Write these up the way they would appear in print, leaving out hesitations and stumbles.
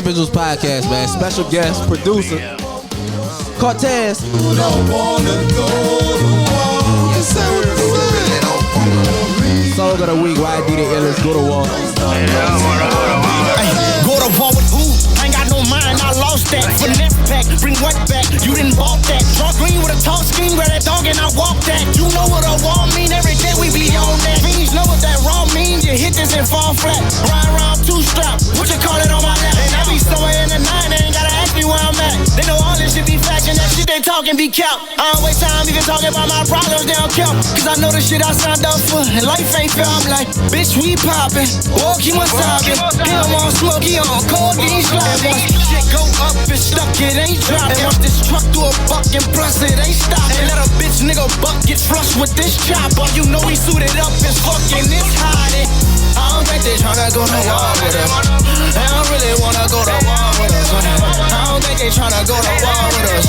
Visuals Podcast, man. Special guest, producer, CORTEZ. Song of the week, why I did it, illest, go to war. Go to war with who? I ain't got no mind, I lost that. Finesse pack, bring what back? You didn't bought that. Drunk green with a tall scheme, grab that dog and I walk that. You know what a wall mean, every day we be on that. Fiends know what that raw mean, you hit this and fall flat. Ride around two strap, what you call it on my lap? And I be somewhere in the nine, they ain't gotta ask me where I'm at. They know all this shit be fashion, that shit they talking be count. I don't waste time even talking about my problems, they don't count. Cause I know the shit I signed up for, and life ain't fair. I'm like, bitch, we poppin', walk him on sobbing. Him on smoke, he on cold, he ain't slobbing. Shit go up and stuck, it ain't dropping. Once this truck do a buck and plus it ain't stopping. And let a bitch nigga buck get flush with this chopper. You know we suited up as fucking this hottie. I don't think they tryna go to war with us. They don't really wanna go to war with us. I don't think they tryna go to war with us.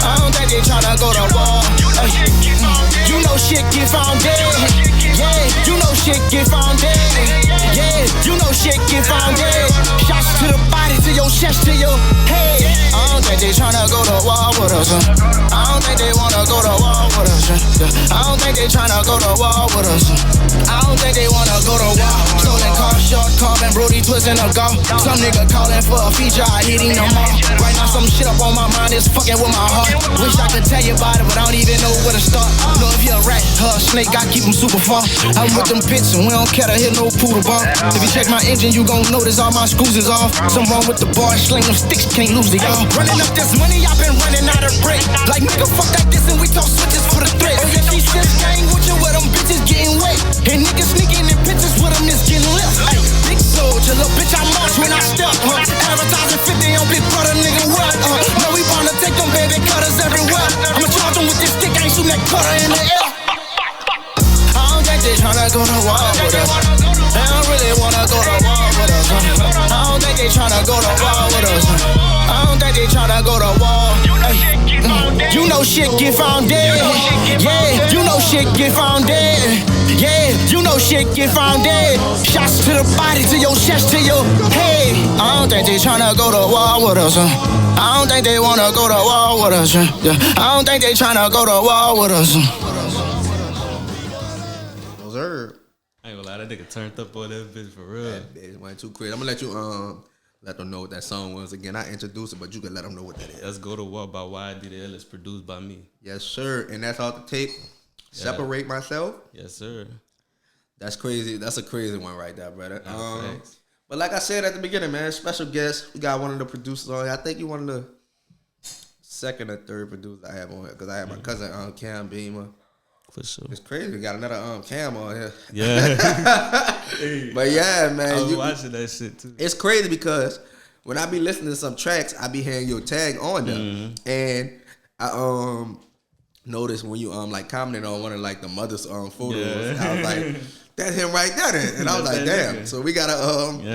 I don't think they tryna go to war. You know shit get found dead. Yeah, you know shit get found dead. Yeah, you know shit get found dead. Shots to the body, to your chest, to your head. I don't think they tryna go to war with us. I don't think they wanna go to war with us. I don't think they tryna go to war with us. I don't think they wanna go to war. Stolen car, short car, and Brody twisting a golf. Some nigga calling for a feature, I hit him no more. Right now some shit up on my mind is fucking with my heart. Wish I could tell you about it, but I don't even know where to start. Know if you're a rat, a snake, I keep him super far. I'm with them pits and we don't care to hit no poodle ball. If you check my engine, you gon' notice all my screws is off. Something wrong with the bar, sling them sticks, can't lose the y'all. Running up this money, I've been running out of break. Like nigga, fuck that this and we talk switches for the threat. Oh yeah, she says gang with you where them bitches getting wet. And niggas sneaking in pictures with them is getting left. Ay, big soldier, little bitch, I march when I step, Advertising 50 on Big Brother, nigga, what, Know we bound to take them baby cutters everywhere. I'ma charge them with this stick, I ain't shooting that cutter in the air. I don't think they tryna go to war with us. They don't really wanna go to war with us. I don't think they tryna go to war with us. I don't think they tryna go to war. You know shit get found dead. Yeah, you know shit get found dead. Yeah, you know shit get found dead. Shots to the body, to your chest, to your head. I don't think they tryna go to war with us. I don't think they wanna go to war with us. I don't think they tryna go to war with us. I ain't gonna lie, that nigga turned up on that bitch for real. That bitch went too crazy. I'm gonna let you let them know what that song was. Again, I introduced it, but you can let them know what that is. Let's Go to War by YD. It's produced by me. Yes, sir. And that's off the tape. Separate Myself. Yes, sir. That's crazy. That's a crazy one right there, brother. But like I said at the beginning, man, special guest. We got one of the producers on here. I think you one of the second or third producers I have on here because I have my cousin Cam Beamer. For sure. It's crazy. We got another Cam on here. Yeah. But yeah, man. I was watching that shit too. It's crazy because when I be listening to some tracks, I be hearing your tag on them. And I noticed when you like commented on one of like the mother's photos, I was like, that's him right there. And I was like, damn. So we gotta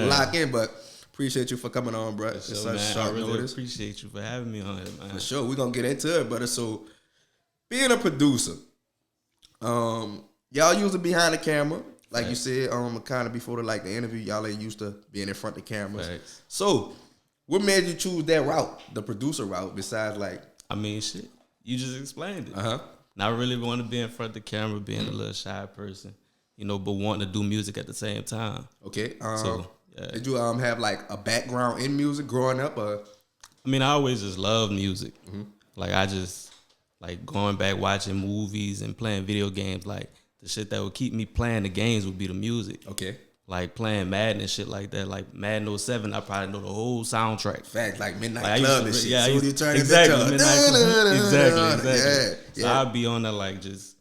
lock in, but appreciate you for coming on, bro. It's such short notice. Appreciate you for having me on here, man. For sure. We're gonna get into it, brother. So being a producer, y'all usually behind the camera, like you said, kind of before the interview, y'all ain't used to being in front of the cameras. Thanks. So, what made you choose that route, the producer route, besides I mean, shit, you just explained it. Uh-huh. Not really want to be in front of the camera, being a little shy person, but wanting to do music at the same time. Okay. Did you have like a background in music growing up, or? I mean, I always just loved music. Mm-hmm. Like I just. Like going back watching movies and playing video games, like the shit that would keep me playing the games would be the music. Okay. Like playing Madden and shit like that. Like Madden 07, I probably know the whole soundtrack. Fact, like Midnight Club and shit. Yeah, so you turn exactly. Into Exactly. Yeah. So I'd be on there like just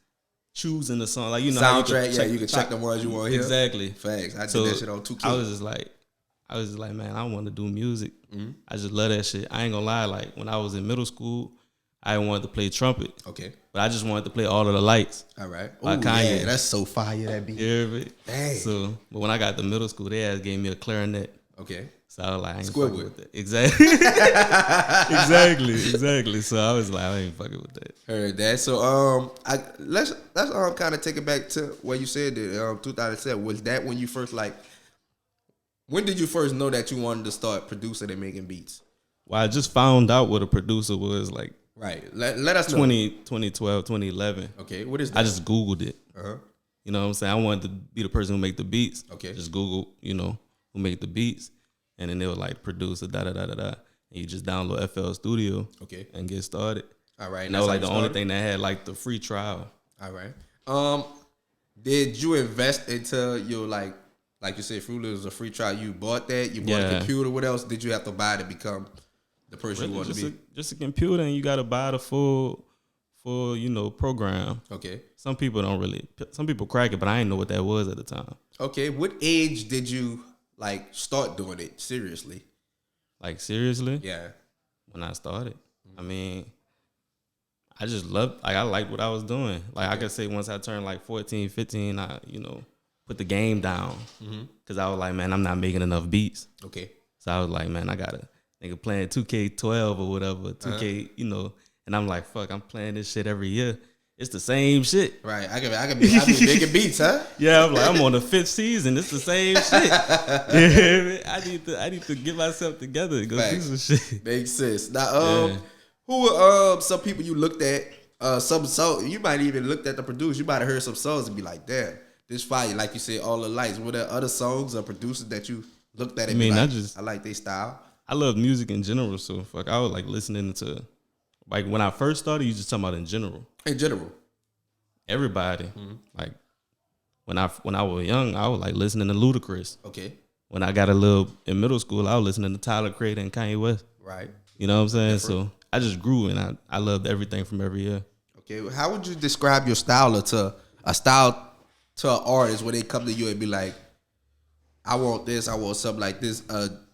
choosing the song. Like soundtrack, you can check the ones you want to hear. Exactly. Facts. I did that shit on 2K. I was just like, man, I want to do music. Mm-hmm. I just love that shit. I ain't gonna lie, like when I was in middle school, I wanted to play trumpet. Okay. But I just wanted to play All of the Lights. All right. By Kanye. Yeah, that's so fire, that beat. Yeah, dang. So, but when I got to middle school, they gave me a clarinet. Okay. So I was like, I ain't fucking with that. Exactly. exactly. So I was like, I ain't fucking with that. Heard that. So let's kind of take it back to what you said that 2007. Was that when you first When did you first know that you wanted to start producing and making beats? Well, I just found out what a producer was like. Right. Let us know. 2012, 2011. Okay. What is that? I just Googled it. Uh-huh. You know what I'm saying? I wanted to be the person who make the beats. Okay. Just Google, who make the beats. And then they were like producer, da-da-da-da-da. And you just download FL Studio. Okay. And get started. All right. And that was like the only thing that had like the free trial. All right. Did you invest into your like you said, Fruit Loops was a free trial? You bought that? You bought a computer? What else did you have to buy to become the person you want to be? Just a computer, and you got to buy the full program. Okay. Some people crack it, but I didn't know what that was at the time. Okay. What age did you like start doing it seriously? Like seriously? Yeah. When I started, I mean, I just I liked what I was doing. Like I could say once I turned like 14, 15, I put the game down because I was like, man, I'm not making enough beats. Okay. So I was like, man, I gotta nigga playing 2K12 or whatever, 2K, and I'm like, fuck, I'm playing this shit every year. It's the same shit. Right. I can be making beats, huh? Yeah, I'm like, I'm on the 5th season. It's the same shit. Yeah, I need to get myself together and go do some shit. Makes sense. Now, who were some people you looked at? Some song you might even looked at the producer. You might have heard some songs and be like, damn, this fire. Like you said, All the Lights. Were there other songs or producers that you looked at and I like their style? I love music in general, so fuck, I was like listening to, like when I first started, you just talking about in general. In general, everybody. Like when I was young, I was like listening to Ludacris. Okay. When I got a little in middle school, I was listening to Tyler Creator and Kanye West. Right. You know what I'm saying? Different. So I just grew and I loved everything from every year. Okay. How would you describe your style to an artist when they come to you and be like, I want this, I want something like this?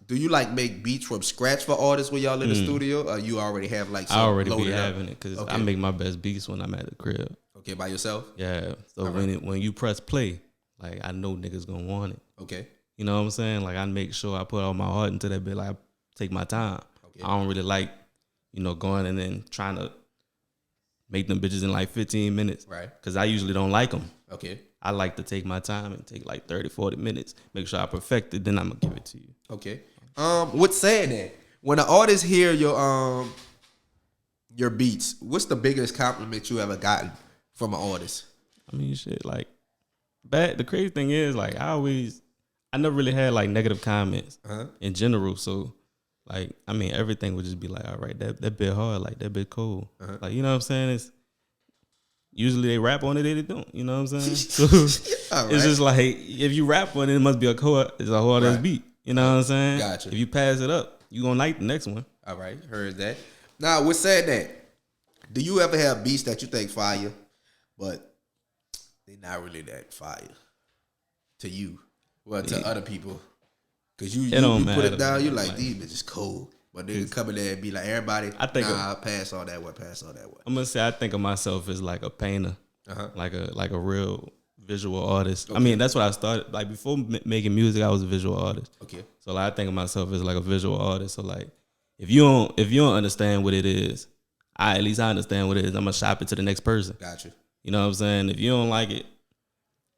Do you like make beats from scratch for artists when y'all in the studio, or you already have like something I already be up? having it because I make my best beats when I'm at the crib. Okay, by yourself? Yeah. So when you press play, like I know niggas gonna want it. Okay. You know what I'm saying? Like I make sure I put all my heart into that bit. Like I take my time. Okay. I don't really like, going and then trying to make them bitches in like 15 minutes. Right. Because I usually don't like them. Okay. I like to take my time and take like 30, 40 minutes. Make sure I perfect it. Then I'm gonna give it to you. Okay. With saying that, when an artist hear your beats, what's the biggest compliment you ever gotten from an artist? I mean, shit, like, the crazy thing is, like, I never really had like negative comments in general. So, like, I mean, everything would just be like, all right, that bit hard, like that bit cool, like, you know what I'm saying? It's usually they rap on it, they don't. You know what I'm saying? So it's just like if you rap on it, it must be it's a hard ass beat. You know what I'm saying? Gotcha. If you pass it up, you gonna like the next one. All right, heard that. Now, with saying that, do you ever have beats that you think fire, but they're not really that fire to you? Well, to other people, because you put it down, you're like, these bitches cold, but they come in there and be like, everybody, I'll pass on that one, pass on that one. I'm gonna say I think of myself as like a painter, like a real visual artist. Okay. I mean, that's what I started. Like before making music, I was a visual artist. Okay. So like, I think of myself as like a visual artist. So like, if you don't understand what it is, at least I understand what it is. I'm gonna shop it to the next person. Gotcha. You know what I'm saying? If you don't like it,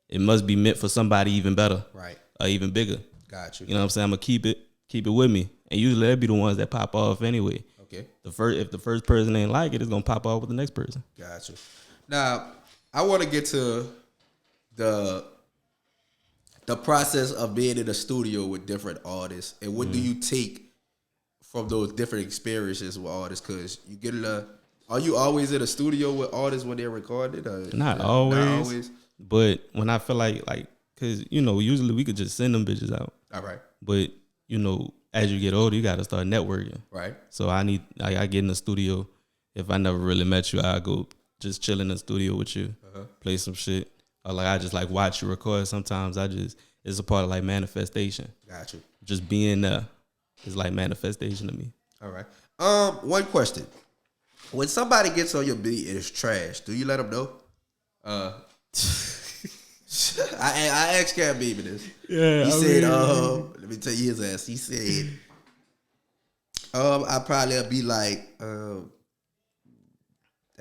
it must be meant for somebody even better, right, or even bigger. Gotcha. You know what I'm saying? I'm gonna keep it with me, and usually they'll be the ones that pop off anyway. Okay. If the first person ain't like it, it's gonna pop off with the next person. Gotcha. Now I want to get to the process of being in a studio with different artists, and what do you take from those different experiences with artists? Because you get are you always in a studio with artists when they're recorded? Not always. But when I feel like, cause usually we could just send them bitches out. All right. But as you get older, you gotta start networking. Right. So I get in the studio. If I never really met you, I go just chill in the studio with you, play some shit. Or like I just like watch you record. Sometimes it's a part of like manifestation. Gotcha. Just being there is like manifestation to me. All right. One question: when somebody gets on your beat and it's trash, do you let them know? I asked Cam Baby this. Yeah. He said, let me tell you his ass. He said, I probably be like, that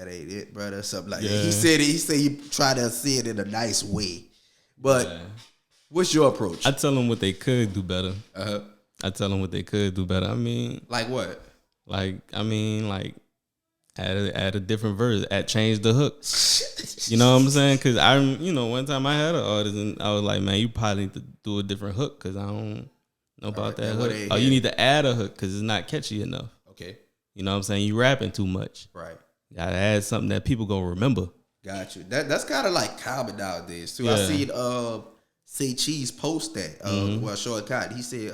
ain't it, brother. Something like that. He said he try to say it in a nice way. But What's your approach? I tell them what they could do better. Uh-huh. I tell them what they could do better. I mean, like what? Like add a different verse, change the hook. You know what I'm saying? Because one time I had an artist and I was like, man, you probably need to do a different hook because I don't know about that hook. Oh, you need to add a hook because it's not catchy enough. Okay. You know what I'm saying? You rapping too much. Right. You gotta add something that people gonna remember. Got you. That's kind of like common nowadays too. Yeah. I seen Say Cheese post that. Short Cotton. He said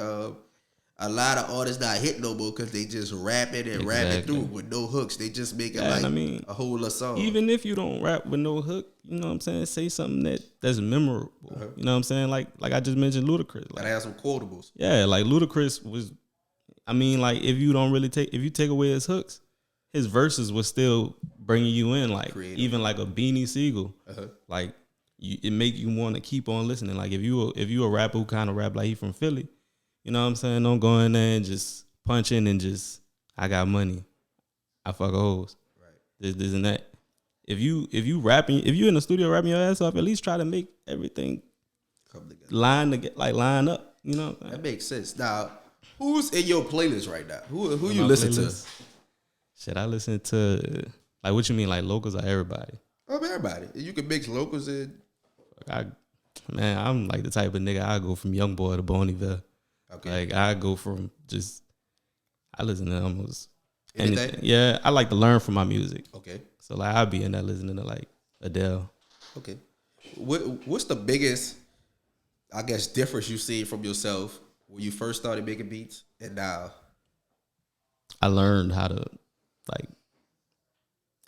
a lot of artists not hit no more because they just rapping and rapping through with no hooks. They just make it a whole other song. Even if you don't rap with no hook, you know what I'm saying? Say something that's memorable. You know what I'm saying? Like I just mentioned Ludacris. Gotta have some quotables. Yeah, like Ludacris was. I mean, like if you take away his hooks, his verses was still bringing you in. Like creative. Even like a Beanie Siegel, like it make you want to keep on listening. Like if you a rapper who kind of rap like he from Philly. You know what I'm saying? Don't go in there and just punch in and just, I got money. I fuck hoes. Right. This and that. If you in the studio rapping your ass off, at least try to make everything line up. You know what I'm saying? That makes sense. Now, who's in your playlist right now? Who you listen to? Shit, I listen to, like, what you mean, like locals or everybody? Everybody. You can mix locals in. I'm like the type of nigga, I go from Young Boy to Bonneville. Okay. Like I go from I listen to almost anything. Yeah, I like to learn from my music. Okay. So like I'll be in there listening to like Adele. Okay. What's the biggest, I guess, difference you see from yourself when you first started making beats and now? I learned how to like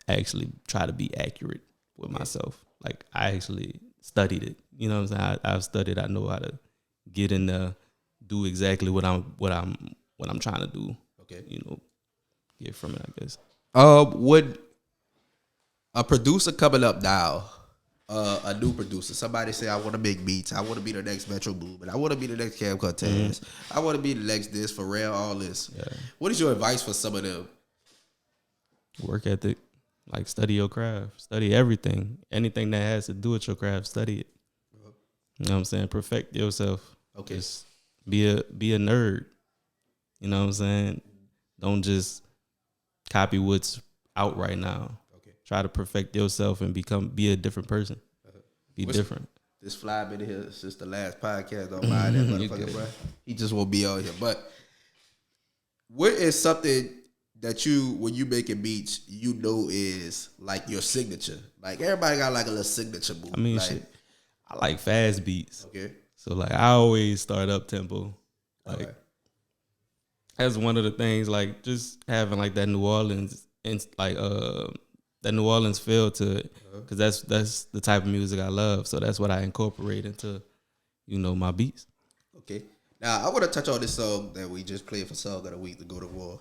actually try to be accurate with myself. Like I actually studied it. You know what I'm saying? I've studied. I know how to get in there. Do exactly what I'm trying to do. Okay. You know, get from it, I guess. Would a producer coming up now, a new producer, somebody say, I want to make beats, I want to be the next Metro Boomin, I want to be the next Cam CORTEZ, I want to be the next this, Pharrell, all this. Yeah. What is your advice for some of them? Work ethic. Like study your craft. Study everything. Anything that has to do with your craft, study it. You know what I'm saying? Perfect yourself. Okay. Just be a nerd. You know what I'm saying? Don't just copy what's out right now. Okay. Try to perfect yourself and be a different person. Be different. This fly been here since the last podcast. Don't mind that motherfucker, bro. He just won't be out here. But what is something that when you making beats, you know is like your signature? Like everybody got like a little signature move. I mean, shit. I like fast beats. Okay. So like I always start up tempo. Like that's one of the things. Like just having like that New Orleans and like that New Orleans feel to it, because that's the type of music I love. So that's what I incorporate into, my beats. Okay. Now I want to touch on this song that we just played for Song of the Week, to Go to War.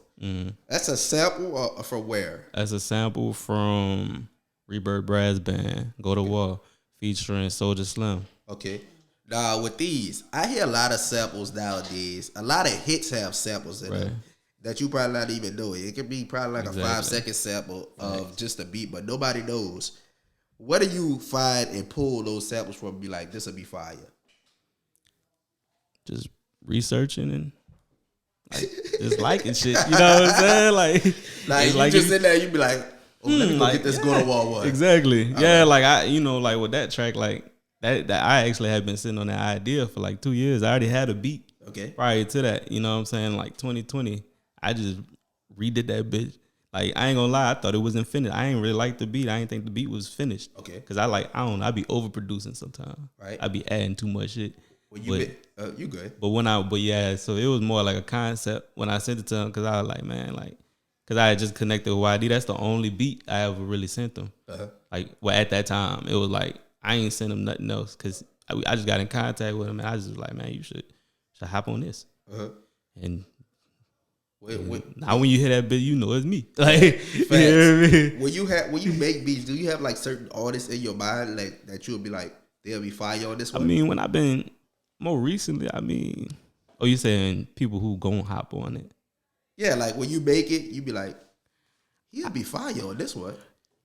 That's a sample or from where? That's a sample from Rebirth Brass Band, Go to War, featuring Soulja Slim. Okay. Now with these, I hear a lot of samples nowadays. A lot of hits have samples in them that you probably not even know. It could be probably like a 5-second sample of just a beat, but nobody knows. Where do you find and pull those samples from and be like, this will be fire? Just researching and just liking shit. You know what I'm saying? Like you just in there, you be like, oh, let me go get this Go to War one. Exactly. Yeah, like like with that track, like that I actually had been sitting on that idea for like 2 years. I already had a beat. Okay. Prior to that, you know what I'm saying? Like 2020, I just redid that bitch. Like I ain't gonna lie, I thought it wasn't finished. I ain't really like the beat. I ain't think the beat was finished. Okay. Cause I be overproducing sometimes. Right. I be adding too much shit. Well, you good. But so it was more like a concept when I sent it to him, because I was like, man, because I had just connected with YD. That's the only beat I ever really sent him. Like, well, at that time, it was like I ain't sent him nothing else, because I just got in contact with him and I just was like, man, you should hop on this. And now when you hear that beat, you know it's me. Like, you know what I mean? When you make beats, do you have like certain artists in your mind like that you'll be like, they'll be fire on this one? I mean, when I've been more recently, you saying people who gon' hop on it? Yeah, like when you make it, you be like, he'll be fire on this one.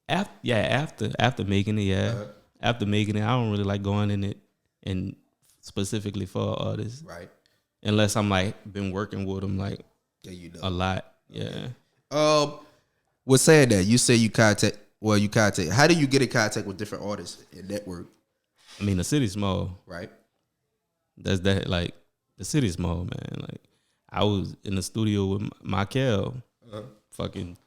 After making it, after making it, I don't really like going in it and specifically for artists. Right. Unless I'm like been working with them like a lot. Yeah. With saying that, you say you contact. How do you get in contact with different artists and network? I mean, the city's small. Right. That's that. Like the city's small, man. Like I was in the studio with Michael. Fucking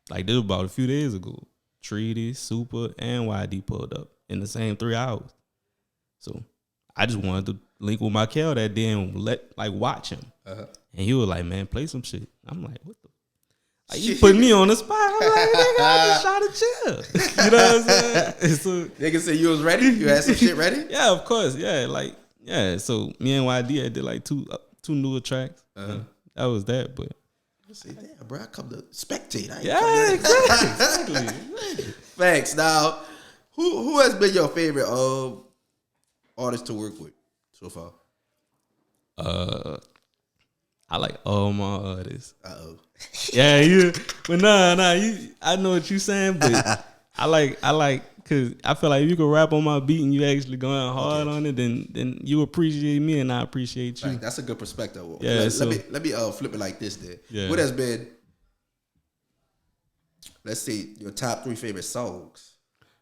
like this was about a few days ago. Treaty, Super, and YD pulled up in the same 3 hours. So I just wanted to link with Michael that day and watch him. And he was like, "Man, play some shit." I'm like, "What the?" Like, you put me on the spot. I'm like, "Nigga, I just shot a chill." You know what I'm saying? So, nigga said you was ready. You had some shit ready. Yeah, of course. Yeah, like So me and YD did like two newer tracks. That was that, but. Say, damn, bro, I come to spectate. Exactly. Thanks. Now, who has been your favorite artist to work with so far? I like all my artists. Yeah, but I know what you're saying, but I like because I feel like if you can rap on my beat and you actually going hard on it, then you appreciate me and I appreciate you. Right, that's a good perspective. Yeah, let me flip it like this then. Yeah. What has been, let's see, your top 3 favorite songs?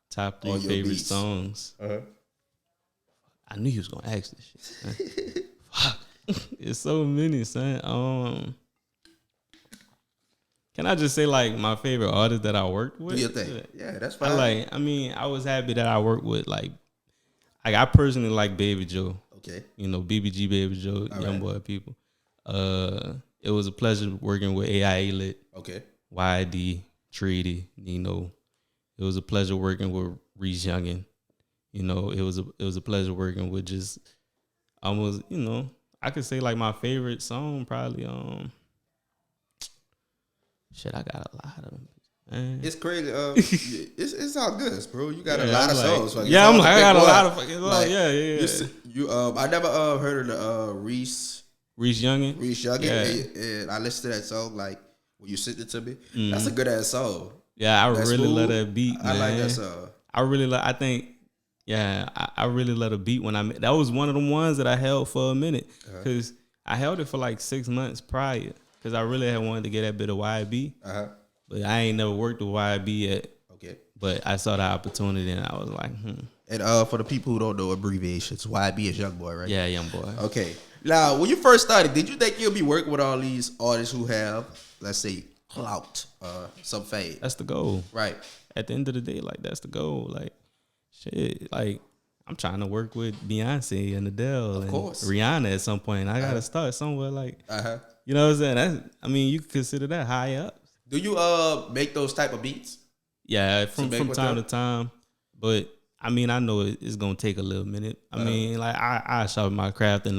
Top 3 favorite songs. I knew you was gonna ask this shit. Fuck. It's so many, son. Can I just say like my favorite artist that I worked with? Do your thing. Yeah, that's fine. I was happy that I worked with like I personally like Baby Joe. Okay. You know, BBG Baby Joe, All Young Boy people. It was a pleasure working with AIA Lit. Okay. YD, Treaty, you know. It was a pleasure working with Reese Youngin. You know, it was a pleasure working with just almost, you know, I could say like my favorite song probably shit, I got a lot of them. Man. It's crazy. It's all good, bro. You got a lot of songs. I got a lot of fucking songs. Like, I never heard of the Reese Youngin. Yeah. And I listened to that song like when you sent it to me. That's a good ass song. Yeah, I really love that beat, man. I like that song. I really let a beat when that was one of the ones that I held for a minute because I held it for like 6 months prior because I really had wanted to get that bit of YB, but I ain't never worked with YB yet. Okay, but I saw the opportunity and I was like, And for the people who don't know abbreviations, YB is Young Boy, right? Yeah, Young Boy. Okay. Now, when you first started, did you think you'll be working with all these artists who have, let's say, clout, some fame? That's the goal, right? At the end of the day, like that's the goal, like. Shit, like I'm trying to work with Beyonce and Adele and Rihanna at some point. I gotta start somewhere, like you know what I'm saying. You could consider that high up. Do you make those type of beats? Yeah, from time to time. But I know it's gonna take a little minute. I sharpen my craft in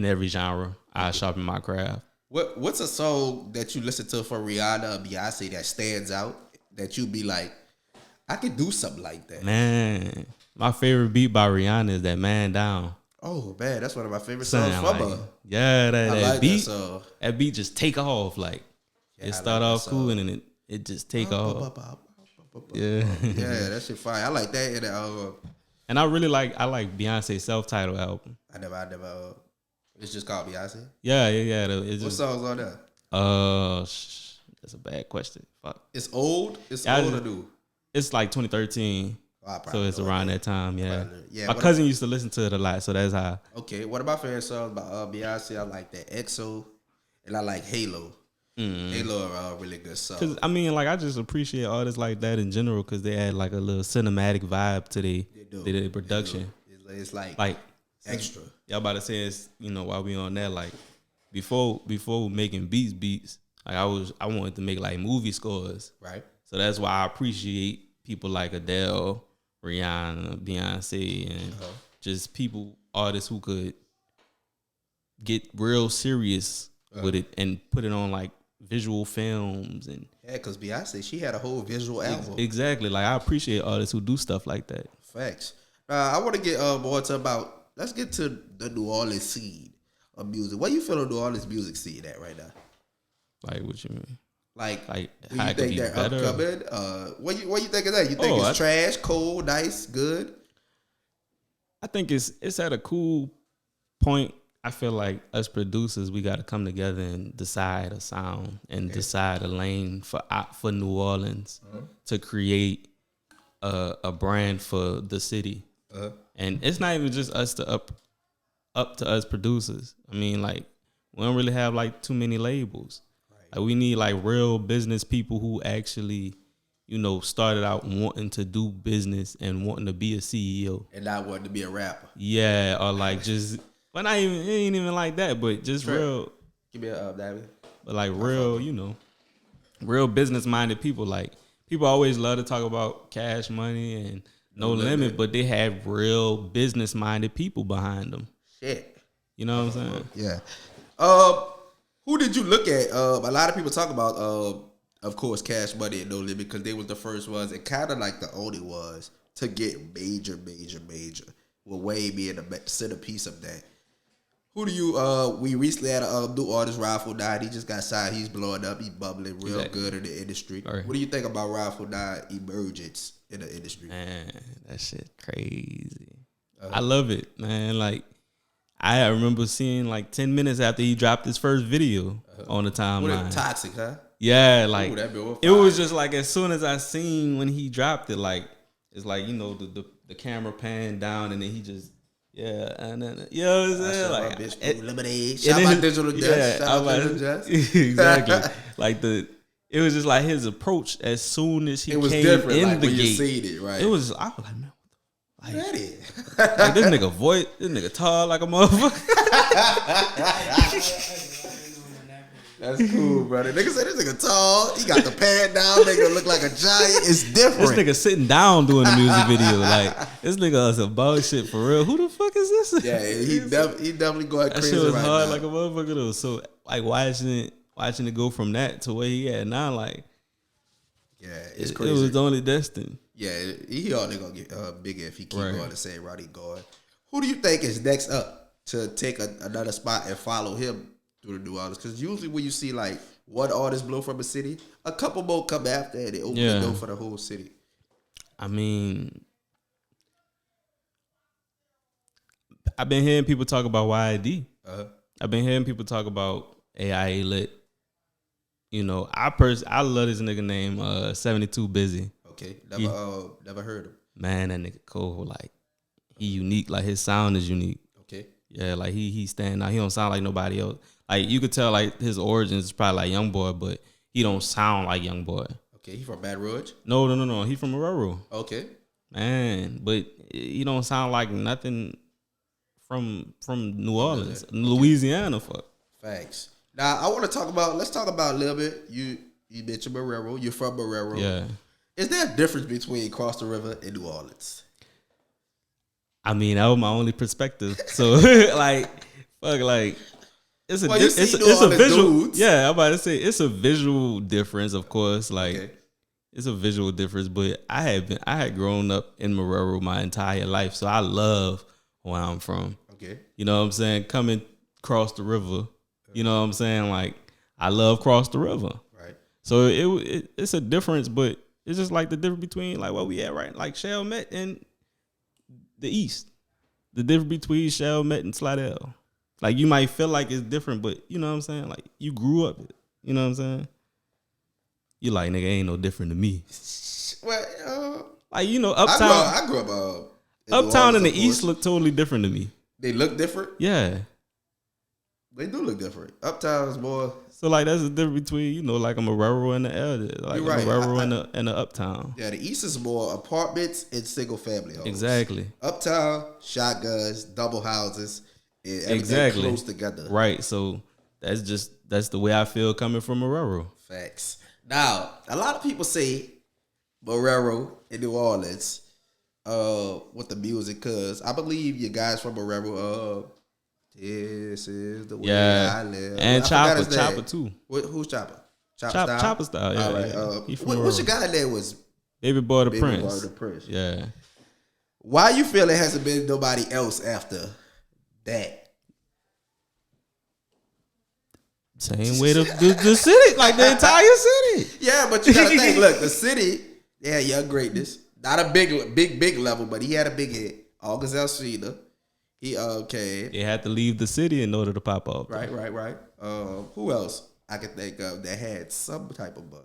every genre. I sharpen my craft. What's a song that you listen to for Rihanna or Beyonce that stands out that you be like, I could do something like that? Man, my favorite beat by Rihanna is that Man Down. Oh man, that's one of my favorite songs from her. Yeah, that beat. That beat just take off. Like it start off cool and then it just take off. Yeah, yeah, that shit fire. I like that. And I like Beyonce's self-titled album. I never. It's just called Beyonce. Yeah. What songs on there? That's a bad question. Fuck. It's old. It's old or new? It's like 2013. So it's around that time, yeah. My cousin used to listen to it a lot, so that's how. Okay, one of my favorite songs by Beyonce, I like that EXO, and I like Halo. Halo are really good songs. Cause I just appreciate artists like that in general because they add like a little cinematic vibe to their production. It's like extra. Y'all about to say it's while we on that like before making beats, like I wanted to make like movie scores, right? So that's why I appreciate people like Adele, Rihanna, Beyonce, and just artists who could get real serious with it and put it on like visual films and because Beyonce, she had a whole visual album. Exactly. Like I appreciate artists who do stuff like that. Facts. I want to get more to let's get to the New Orleans scene of music. What you feel on New Orleans music scene at right now? Like what you mean? Like how you it think they're upcoming? What you think of that? You think it's trash, cold, nice, good? I think it's at a cool point. I feel like us producers, we got to come together and decide a sound and decide a lane for New Orleans to create a brand for the city. And it's not even just us to up to us producers. I mean, like, we don't really have like too many labels. Right. Like, we need like real business people who actually, you know, started out wanting to do business and wanting to be a CEO and not wanting to be a rapper. Yeah, or like just, well, not even, it ain't even like that, but just real. Give me a David. But like real, you know, real business minded people. Like, people always love to talk about cash money and no limit, but they have real business minded people behind them. Shit. You know what I'm saying? Yeah. Who did you look at? A lot of people talk about, of course, Cash Money and No Limit because they was the first ones and kind of like the only ones to get major. With Wayne being the centerpiece of that. Who do you? We recently had a new artist, Rifle 9. He just got signed. He's blowing up. He's bubbling real good in the industry. Right. What do you think about Rifle 9 emergence in the industry? Man, that shit crazy. I love it, man. Like, I remember seeing like 10 minutes after he dropped his first video on the timeline. Toxic, huh? Yeah, like it was just like as soon as I seen when he dropped it, like it's like, you know, the camera panned down and then he just and then you know what I'm saying? Like bitch, lemonade. Shout out Digital Dust. Shout out Digital Dust. Exactly. Like it was just like his approach as soon as he came in like the when gate. You seen it, right? I was like, man. Like this nigga tall like a motherfucker. That's cool, brother. Nigga said this nigga tall. He got the pad down. Nigga look like a giant. It's different. This nigga sitting down doing the music video. Like, this nigga is some bullshit for real. Who the fuck is this? Yeah, he definitely going crazy. That shit was right hard now. like a motherfucker though. So like watching it go from that to where he at now, like, yeah, it's crazy. It was only destined. Yeah, he only gonna get bigger if he keep going the same route he going. Who do you think is next up to take another spot and follow him through the New Orleans? Because usually when you see like one artist blow from a city, a couple more come after and they open the door for the whole city. I mean, I've been hearing people talk about YID. I've been hearing people talk about AIA Lit. You know, I love this nigga named 72 Busy. Okay, never heard him. Man, that nigga cool. Like, he unique. Like, his sound is unique. Okay. Yeah, like he stand out. He don't sound like nobody else. Like, you could tell like his origins is probably like Youngboy, but he don't sound like Youngboy. Okay, he from Baton Rouge? No. He from Aurora. Okay. Man, but he don't sound like nothing from New Orleans, Louisiana. Fuck. Facts. Now I want to talk about. Let's talk about a little bit. You mentioned Marrero. You're from Marrero. Yeah. Is there a difference between Cross the River and New Orleans? I mean, that was my only perspective. So like, fuck, like it's a visual. Dudes. Yeah, I'm about to say it's a visual difference, of course. Like it's a visual difference, but I had grown up in Marrero my entire life, so I love where I'm from. Okay, you know what I'm saying? Coming across the river, you know what I'm saying? Like I love Cross the River. Right. So it's a difference, but it's just like the difference between like what we at right, like Chalmette and the East. The difference between Chalmette and Slidell. Like you might feel like it's different, but you know what I'm saying? Like you grew up, you know what I'm saying? You like, nigga, ain't no different to me. Well, like, you know, Uptown. I grew up Uptown and the East look totally different to me. They look different? Yeah. They do look different. Uptown is more. So like that's the difference between, you know, like a Marrero and the Elder, like you're right. A Marrero and the Uptown. Yeah, the East is more apartments and single family homes. Exactly. Uptown, shotguns, double houses, and everything close together. Right. So that's the way I feel coming from Marrero. Facts. Now, a lot of people say Marrero in New Orleans with the music, because I believe you guys from Marrero, this is the way I live. And Chopper too. Who's Chopper? Chopper Style, yeah. All right. What's your guy name was? Baby Boy the Prince. Baby Boy the Prince. Yeah. Why you feel it hasn't been nobody else after that? Same way the city, like the entire city. Yeah, but you gotta think, look, the city, they had young greatness. Not a big level, but he had a big hit. August Alsina. He came. They had to leave the city in order to pop off. Right. Who else I could think of that had some type of buzz?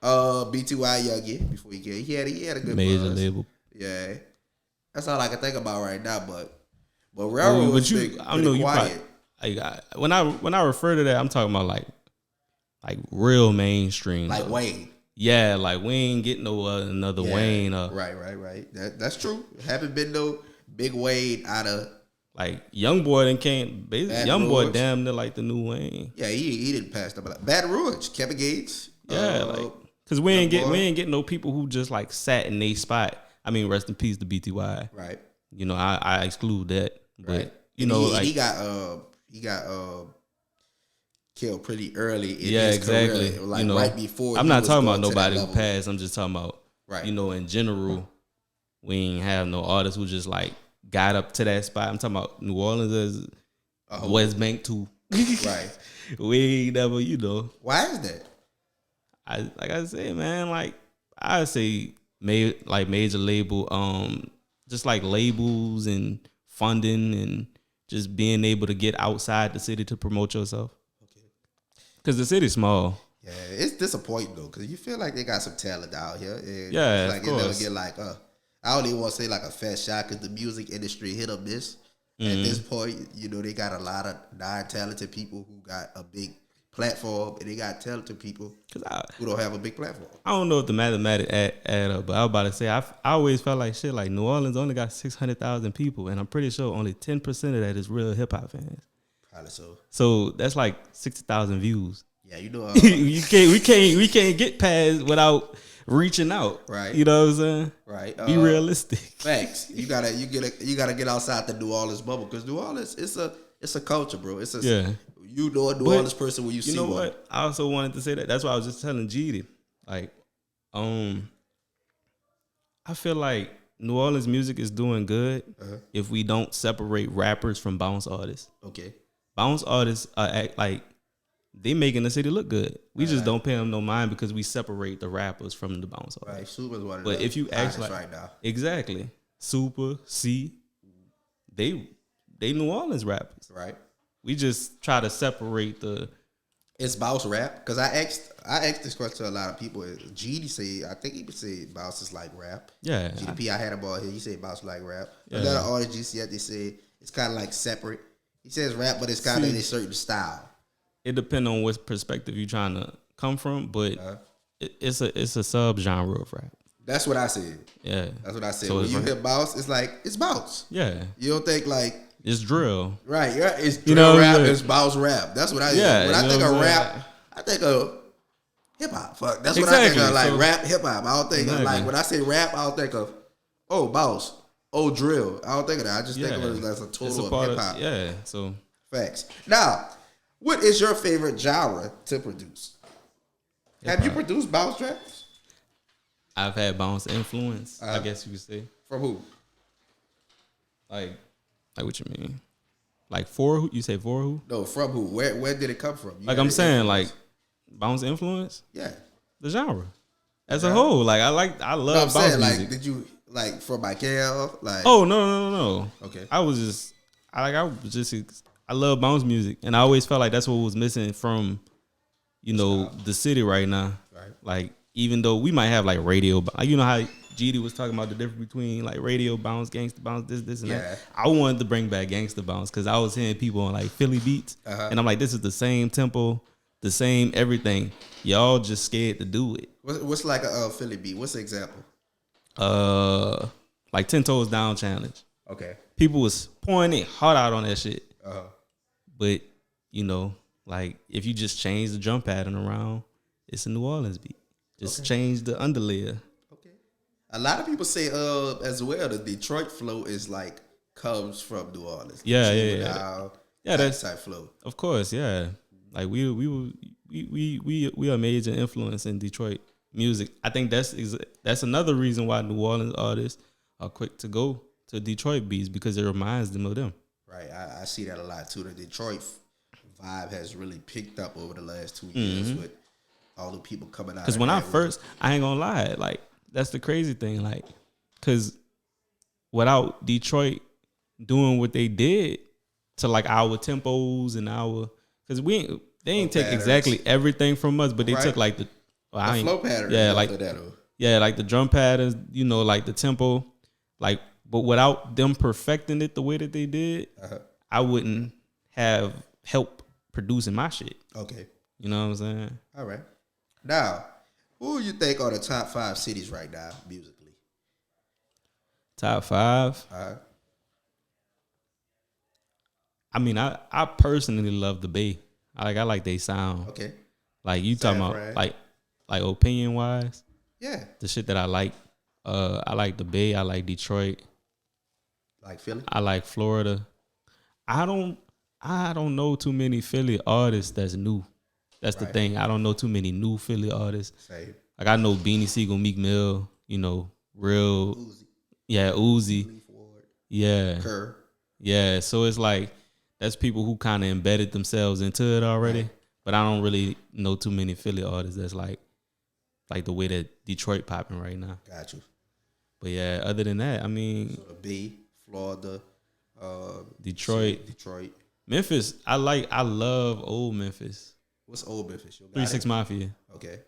BTY Youngin before he came. He had a good major buzz. label. Yeah. That's all I can think about right now, but Railroad was I don't know, quiet. When I refer to that, I'm talking about like real mainstream. Like Wayne. Yeah, like we ain't getting no another Wayne. Right. That's true. Haven't been no big Wayne out of like YoungBoy then came. YoungBoy Rouge. damn near like the new Wayne. Yeah, he didn't pass the Baton Rouge, Kevin Gates. Yeah, because we ain't getting no people who just like sat in their spot. I mean, rest in peace to BTY. Right. You know, I exclude that, but Right. you know, he got killed pretty early in his exactly. career. Like you know, right before. I'm not talking about nobody who passed. I'm just talking about, right. You know, in general, we ain't have no artists who just like got up to that spot. I'm talking about New Orleans as West Bank too. Right. We ain't never, you know. Why is that? Like I said, man, like I say, major label, just like labels and funding and just being able to get outside the city to promote yourself. Okay. Because the city's small. Yeah, it's disappointing though, because you feel like they got some talent out here. And yeah, like of course. It never get like I don't even want to say like a fat shot, because the music industry hit or miss. At this point, you know, they got a lot of non-talented people who got a big platform, and they got talented people who don't have a big platform. I don't know if the mathematics add up, but I was about to say, I always felt like shit, like New Orleans only got 600,000 people, and I'm pretty sure only 10% of that is real hip-hop fans. Probably so. So that's like 60,000 views. Yeah, you know. we can't get past without reaching out. Right. You know what I'm saying? Right. Be realistic. Facts. You gotta get outside the New Orleans bubble, because New Orleans it's a culture, bro. It's a You know a New Orleans person when you see one. You know what? I also wanted to say that. That's why I was just telling GD. Like, I feel like New Orleans music is doing good if we don't separate rappers from bounce artists. Okay. Bounce artists act like they making the city look good. We just don't pay them no mind because we separate the rappers from the bounce artists. Right. Super's one of But if you act like right now. Exactly. Super, C, they New Orleans rappers. Right. We just try to separate the. It's bounce rap, because I asked this question to a lot of people. GD said, I think he would say bounce is like rap. Yeah. GDP, I had him on here. He said bounce like rap. Yeah. Another artist GC, they say it's kind of like separate. He says rap, but it's kind of in a certain style. It depends on what perspective you're trying to come from, but it's a sub genre of rap. That's what I said. Yeah. That's what I said. So when you hear bounce, it's like it's bounce. Yeah. You don't think like it's drill. Right. Yeah. It's drill rap. It's bounce rap. That's what I. Yeah. When I think of rap, I think of hip hop. Fuck. That's what I think of. Like rap, hip hop. I don't think of like when I say rap, I don't think of bounce, drill. I don't think of that. I just think of it as a total of hip hop. Yeah. So facts. Now, what is your favorite genre to produce? Hip-hop. Have you produced bounce tracks? I've had bounce influence. I guess you could say. From who? Like what you mean? Like for who? You say for who? No, from who? Where did it come from? Like I'm saying, like bounce influence. Yeah. The genre as a whole. Like I love bounce music. Like, did you like from Michael? Like oh no. Okay. I love bounce music, and I always felt like that's what was missing from, the city right now. Right. Like even though we might have like radio, you know how GD was talking about the difference between like radio bounce, gangster bounce, this and that. I wanted to bring back gangster bounce because I was hearing people on like Philly beats, and I'm like, this is the same tempo, the same everything. Y'all just scared to do it. What's like a Philly beat? What's the example? Like 10 Toes Down challenge. Okay. People was pouring it hard out on that shit. But like if you just change the drum pattern around, it's a New Orleans beat. Just change the underlayer. Okay. A lot of people say as well the Detroit flow is like comes from New Orleans. Yeah, that's type flow. Of course, yeah. Like we are a major influence in Detroit music. I think that's another reason why New Orleans artists are quick to go to Detroit beats, because it reminds them of them. Right, I see that a lot too. The Detroit vibe has really picked up over the last 2 years with all the people coming out. Because when I ain't gonna lie, like that's the crazy thing, like, because without Detroit doing what they did to like our tempos and because they ain't take exactly everything from us, but they took like the flow pattern. Yeah, like like the drum patterns, like the tempo, like. But without them perfecting it the way that they did, I wouldn't have help producing my shit. Okay. You know what I'm saying? All right. Now, who you think are the top 5 cities right now musically? Top 5? I mean, I personally love the Bay. I like they sound. Okay. Like you talking about like opinion wise? Yeah. The shit that I like. I like the Bay. I like Detroit. Like Philly? I like Florida. I don't know too many Philly artists that's new. That's the thing. I don't know too many new Philly artists. Same. Like I know Beanie Siegel, Meek Mill, real Uzi. Yeah, Uzi. Yeah. Kerr. Yeah. So it's like that's people who kind of embedded themselves into it already. Right. But I don't really know too many Philly artists that's like the way that Detroit popping right now. Got you. But yeah, other than that, I mean, so the B, Florida, Detroit, Memphis. I love old Memphis. What's old Memphis? 3 6 Mafia. Okay.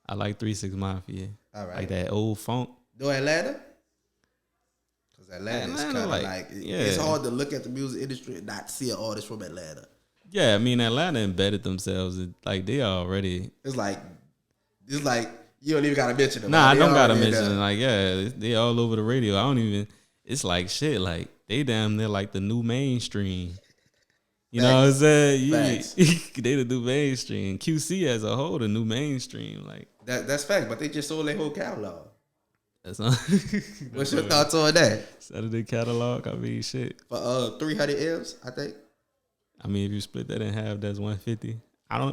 I like 3 6 Mafia. All right. Like that old funk. No Atlanta? Because Atlanta is kind of like it's hard to look at the music industry and not see an artist from Atlanta. Yeah, I mean Atlanta embedded themselves in, like they already. It's like you don't even gotta mention them. Nah, I don't gotta mention them. Like they all over the radio. I don't even. It's like shit. Like they damn near like the new mainstream. You know what I'm saying? They the new mainstream. QC as a whole, the new mainstream. Like that's fact. But they just sold their whole catalog. That's not. What's your thoughts on that? Saturday catalog. I mean, shit. For 300 M's, I think. I mean, if you split that in half, that's 150.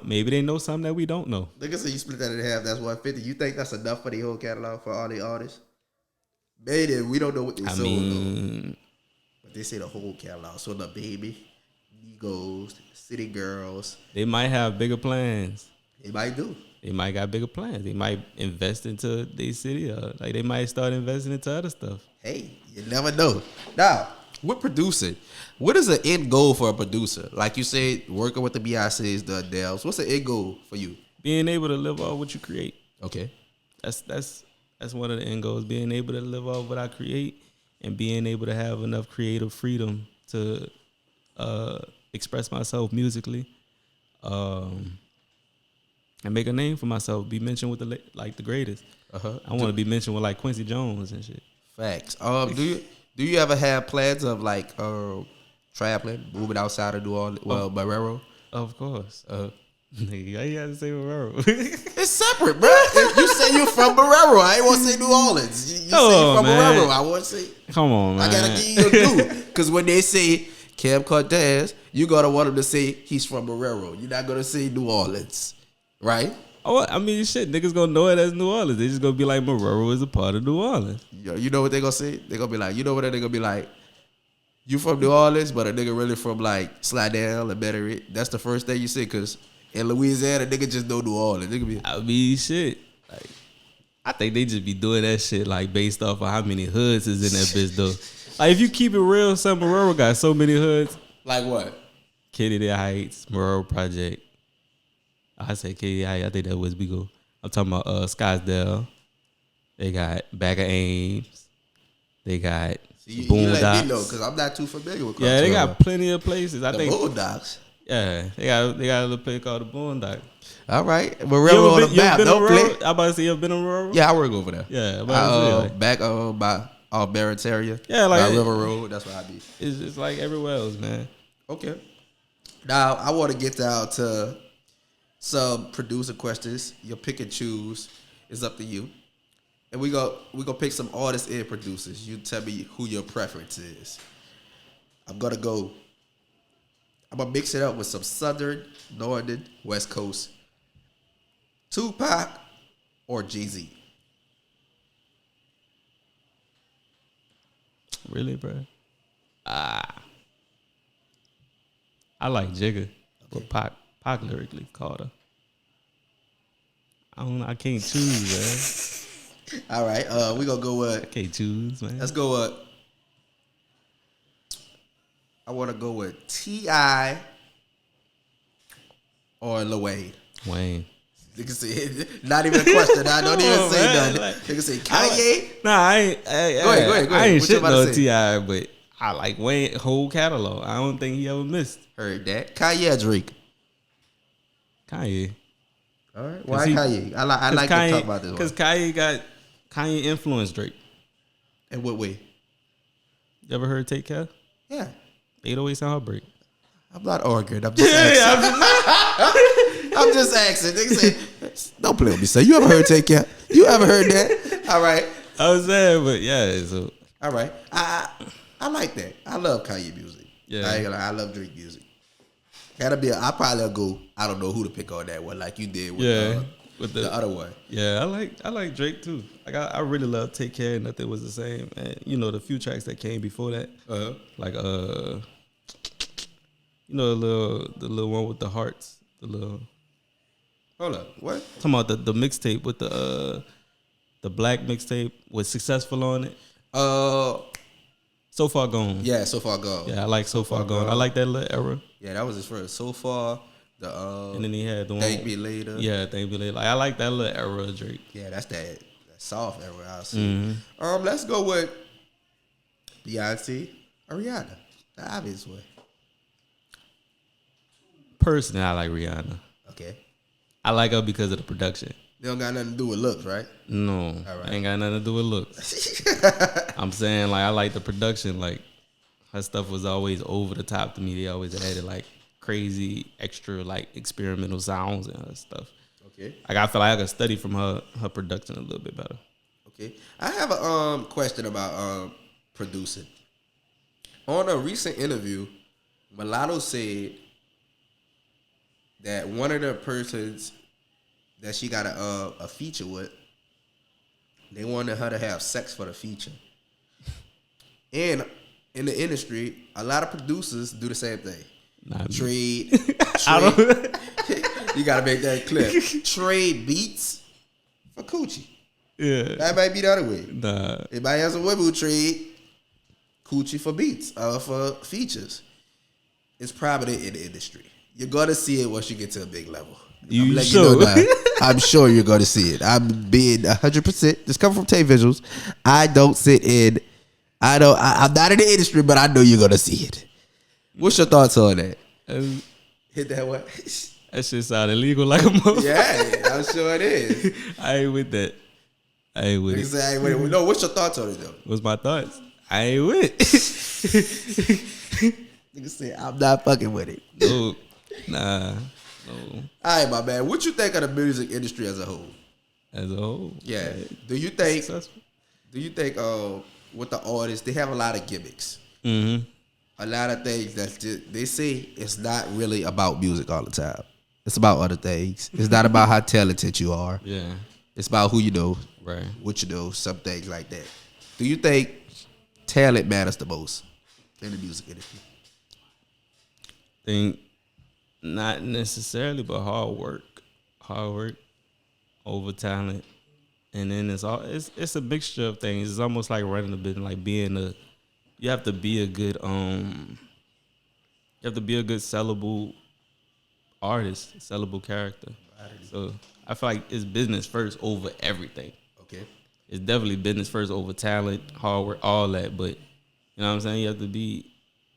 Maybe they know something that we don't know. Nigga say you split that in half, that's 150. You think that's enough for the whole catalog for all the artists? Maybe we don't know what they sold though. But they say the whole catalog. So the Baby, Migos, City Girls. They might have bigger plans. They might do. They might got bigger plans. They might invest into their city. Like they might start investing into other stuff. Hey, you never know. Now, with producing, what is the end goal for a producer? Like you said, working with the Beyoncés, the Adeles. What's the end goal for you? Being able to live off what you create. Okay. That's one of the end goals. Being able to live off what I create and being able to have enough creative freedom to express myself musically. And make a name for myself. Be mentioned with the greatest. I want to be mentioned with like Quincy Jones and shit. Facts. Do you ever have plans of like traveling, moving outside of New Orleans? Well, Barrero. Of course. You had to say Barrero. It's separate, bro. If you say you're from Barrero, I ain't want to say New Orleans. You say you're from Barrero, I want to say. Come on, man. I gotta give you a due, because when they say CORTEZ, you gotta want them to say he's from Barrero. You're not gonna say New Orleans, right? Oh, I mean, shit, niggas gonna know it as New Orleans. They just gonna be like, Marrero is a part of New Orleans. You know what they gonna say? They gonna be like, you know what they gonna be like? You from New Orleans, but a nigga really from like Slidell and Betteridge. That's the first thing you say, because in Louisiana, nigga just know New Orleans. Nigga be, I mean, shit. Like, I think they just be doing that shit like based off of how many hoods is in that bitch though. Like if you keep it real, San Marrero got so many hoods. Like what? Kennedy Heights, Marrero Project. I say Kennedy Heights. I think that was Bigo. I'm talking about Scottsdale. They got Back of Ames. They got you Boondocks. let me know, because I'm not too familiar with. Yeah, they got plenty of places. I think Boondocks. Yeah, they got a little place called the Boondocks. All right, Marrero on the map. Don't play. I'm about to say you ever been on Marrero? Yeah, I work over there. Yeah, back by Barrett's area. Yeah, like by River Road. That's where I be. It's just like everywhere else, man. Okay. Now I want to get down to some producer questions. You'll pick and choose. It's up to you. And we go pick some artists and producers. You tell me who your preference is. I'm gonna mix it up with some Southern, Northern, West Coast. Tupac or Jay-Z? Really, bro? I like Jigga, but Pac lyrically called her. I can't choose, man. All right, we gonna go with. I can't choose, man. Let's go with I want to go with T.I. or Lil Wayne. Wayne. Nigga say, not even a question. I don't even say nothing. Like, Nigga say Kanye. Nah, I ain't. Go ahead. I ain't What you shit about to no say? T.I., but I like Wayne whole catalog. I don't think he ever missed. Heard that. Kanye or Drake? Kanye. All right. Why Kanye? I like Kanye, to talk about this one. Because Kanye influenced Drake. In what way? You ever heard Take Care? Yeah. 808s and Heartbreak. I'm not arguing. I'm just asking. I'm just asking. Nigga say, don't play with me, son. You ever heard Take Care? You ever heard that? All right. I was saying, but yeah. So all right. I like that. I love Kanye music. Yeah. I ain't gonna lie. I love Drake music. Gotta be. I probably go. I don't know who to pick on that one, like you did with the other one. Yeah, I like Drake too. Like I really love Take Care. Nothing Was the Same. And you know the few tracks that came before that, like you know the little one with the hearts, the little. Hold up, what? Talking about the mixtape with the black mixtape with Successful on it. So Far Gone. Yeah, So Far Gone. Yeah, I like So Far Gone. I like that little era. Yeah, that was his first. So Far, and then he had the one. Thank Me Later. Yeah, Thank Me Later. Like, I like that little era of Drake. Yeah, that's that soft era. I'll see. Let's go with Beyonce or Rihanna. The obvious way. Personally, I like Rihanna. Okay. I like her because of the production. They don't got nothing to do with looks, right? No, right. Ain't got nothing to do with looks. I'm saying, like, I like the production. Like, her stuff was always over the top to me. They always added like crazy extra like experimental sounds and her stuff. Okay. Like I feel like I could study from her production a little bit better. Okay. I have a question about producing. On a recent interview, Mulatto said that one of the persons that she got a feature with, they wanted her to have sex for the feature. And in the industry, a lot of producers do the same thing. Trade. You gotta make that clear. Trade beats for coochie. Yeah. That might be the other way. Nah. It might have some women who trade coochie for beats or for features. It's probably in the industry. You're gonna see it once you get to a big level. You sure? I'm sure you're gonna see it. I'm being 100%. This comes from TaeVisuals. I don't sit in. I'm not in the industry, but I know you're gonna see it. What's your thoughts on that? Hit that one. That shit sound illegal like a motherfucker. Yeah, I'm sure it is. I ain't with that. I ain't with it. Say, no, what's your thoughts on it though? What's my thoughts? I ain't with it. Nigga say I'm not fucking with it. No, nah, no. All right, my man. What you think of the music industry as a whole? As a whole, yeah. Do you think? Successful? Do you think? With the artists, they have a lot of gimmicks. Mm-hmm. A lot of things that they say it's not really about music all the time. It's about other things. It's not about how talented you are. Yeah. It's about who you know, right? What you know, some things like that. Do you think talent matters the most in the music industry? Think not necessarily, but hard work over talent, and then it's a mixture of things. It's almost like running a business, like you have to be a good sellable artist, sellable character. So I feel like it's business first over everything. Okay. It's definitely business first over talent, hard work, all that. But you know what I'm saying? You have to be,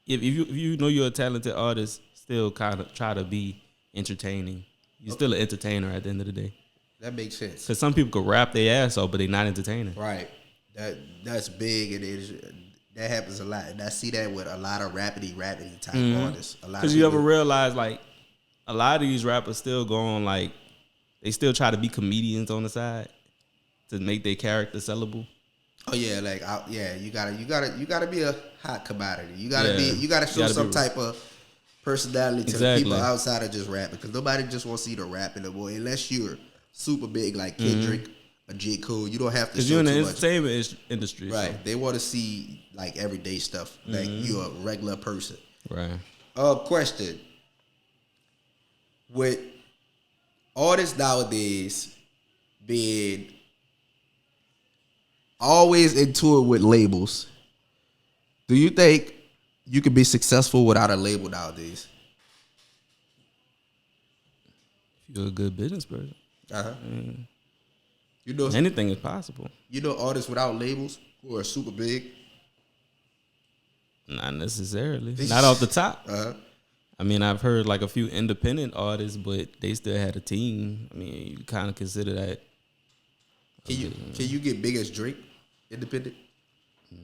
if you know you're a talented artist, still kind of try to be entertaining. You're still an entertainer at the end of the day. That makes sense. Because some people could rap their ass off, but they're not entertaining. Right. That's big, and that happens a lot. And I see that with a lot of rapidy type artists. Because you ever realize, like, a lot of these rappers still go on, like, they still try to be comedians on the side to make their character sellable. Oh yeah, like you gotta be a hot commodity. You gotta show some type of personality to the people outside of just rapping, because nobody just wants to see the rapping no more unless you're super big like Kendrick or J. Cole. You don't have to. Because you're in the entertainment industry, right? So. They want to see like everyday stuff, like you're a regular person, right? Question: with artists nowadays being always in tour with labels, do you think you could be successful without a label nowadays? You're a good business person. You know, anything is possible. You know artists without labels who are super big? Not necessarily. Not off the top. I mean, I've heard like a few independent artists, but they still had a team. I mean, you kind of consider that. Can you get big as Drake, independent?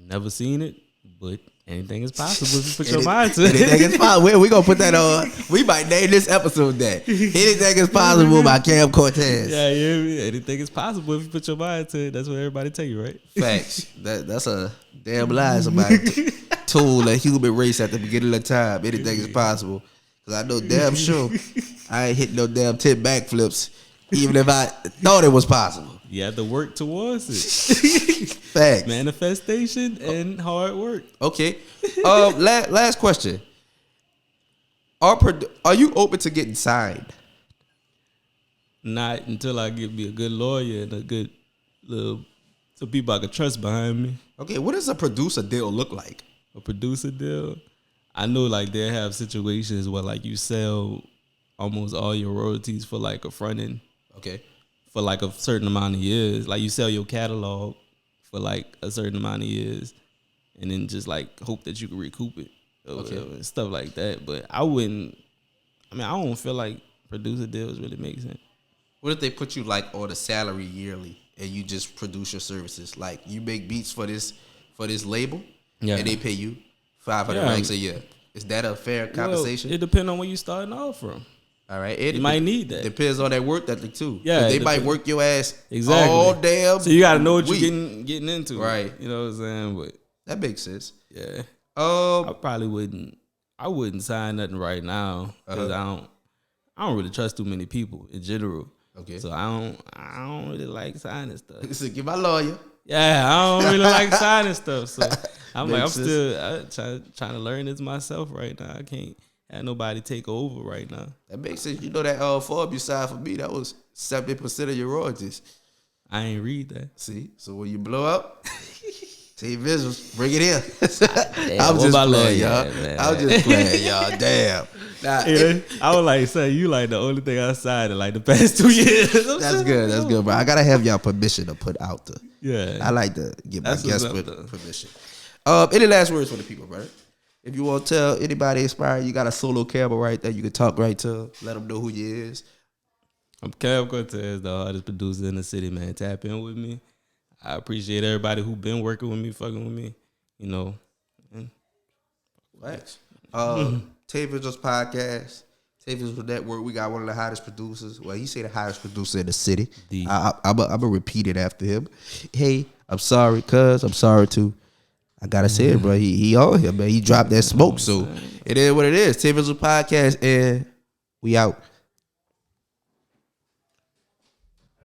Never seen it, but anything is possible if you put your mind to it. Anything is possible. We gonna put that on. We might name this episode that. Anything is possible by Cam CORTEZ. Yeah. Anything is possible if you put your mind to it. That's what everybody tell you, right? Facts. That's a damn lie. Somebody told a human race at the beginning of time. Anything is possible. Cause I know damn sure I ain't hitting no damn 10 backflips, even if I thought it was possible. You have to work towards it. Facts. Manifestation and hard work. Okay. Last question. Are you open to getting signed? Not until I get me a good lawyer and a good some people I can trust behind me. Okay, what does a producer deal look like? A producer deal? I know like they have situations where like you sell almost all your royalties for like a front end. Okay. For like a certain amount of years. Like you sell your catalog for like a certain amount of years and then just like hope that you can recoup it. Okay. Stuff like that. But I don't feel like producer deals really make sense. What if they put you like on a salary yearly and you just produce your services? Like you make beats for this label and they pay you 500 racks a year. Is that a fair compensation? It depends on where you starting off from. All right. You might need that. Depends on that work ethic too. Yeah. They might work your ass all damn. So you gotta know what you're getting into. Right. You know what I'm saying? But that makes sense. Yeah. I probably wouldn't. I wouldn't sign nothing right now because I don't really trust too many people in general. Okay. So I don't really like signing stuff. So get my lawyer. Yeah, I don't really like signing stuff. So I'm Makes still trying to learn this myself right now. I can't have nobody take over right now. That makes sense. You know that form you signed for me, that was 70% of your royalties. I ain't read that. See? So when you blow up, see visuals, bring it in. Damn, I'm just playing, y'all. I'm just playing, y'all. Damn. Nah, I was like, say you like the only thing I signed in like the past 2 years. That's good. That's good, bro. I gotta have y'all permission to put out the. Yeah. I like to get my guests permission. Any last words for the people, brother? If you want to tell anybody inspired, you got a solo camera right there. You can talk right to. Let them know who you is. I'm Cam CORTEZ, the hardest producer in the city, man. Tap in with me. I appreciate everybody who been working with me, fucking with me. You know. Thanks. TaeVi's podcast. TaeVi's Network. We got one of the hottest producers. Well, he say the hottest producer in the city. I'm gonna repeat it after him. Hey, I'm sorry, cuz. I'm sorry too. I gotta say it, bro. He on here, man. He dropped that smoke, so it is what it is. TaeVi's podcast, and we out.